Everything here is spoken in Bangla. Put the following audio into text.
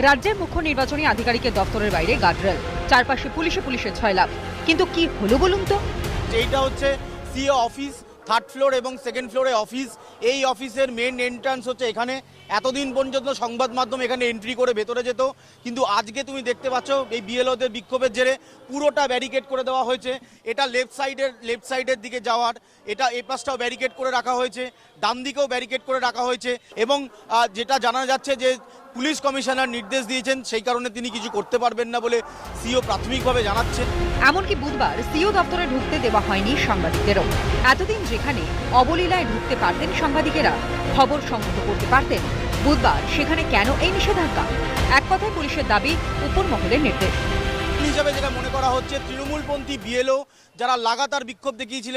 রাজ্যের মুখ্য নির্বাচনী আধিকারিকের দপ্তরের বাইরে গার্ডরেল, চারপাশে পুলিশে ছয়লাভ। কিন্তু কি হলো বলুন তো? এইটা হচ্ছে সিও অফিস, থার্ড ফ্লোর এবং সেকেন্ড ফ্লোরে অফিস। এই অফিসের মেন এন্ট্রান্স হচ্ছে এখানে। এতদিন পর্যন্ত সংবাদ মাধ্যম এখানে এন্ট্রি করে ভেতরে যেত, কিন্তু আজকে তুমি দেখতে পাচ্ছ এই বিএলওদের বিক্ষোভের জেরে পুরোটা ব্যারিকেড করে দেওয়া হয়েছে। এটা লেফট সাইডের দিকে যাওয়ার, এটা এই পাশটাও ব্যারিকেড করে রাখা হয়েছে, ডান দিকেও ব্যারিকেড করে রাখা হয়েছে। এবং যেটা জানা যাচ্ছে যে পুলিশ কমিশনার নির্দেশ দিয়েছেন, সেই কারণে তিনি কিছু করতে পারবেন না বলে সিও প্রাথমিকভাবে জানাচ্ছেন। এমনকি বুধবার সিও দপ্তরে ঢুকতে দেওয়া হয়নি সাংবাদিকদেরও। এতদিন যেখানে অবলীলায় ঢুকতে পারতেন সাংবাদিকেরা, খবর সংগ্রহ করতে পারতেন, বুধবার সেখানে কেন এই নিষেধাজ্ঞা? এক কথায় পুলিশের দাবি, উপর মহলের নির্দেশ। হিসাবে যেটা মনে করা হচ্ছে, তৃণমূলপন্থী বিএলও যারা লাগাতার বিক্ষোভ দেখিয়েছিলেন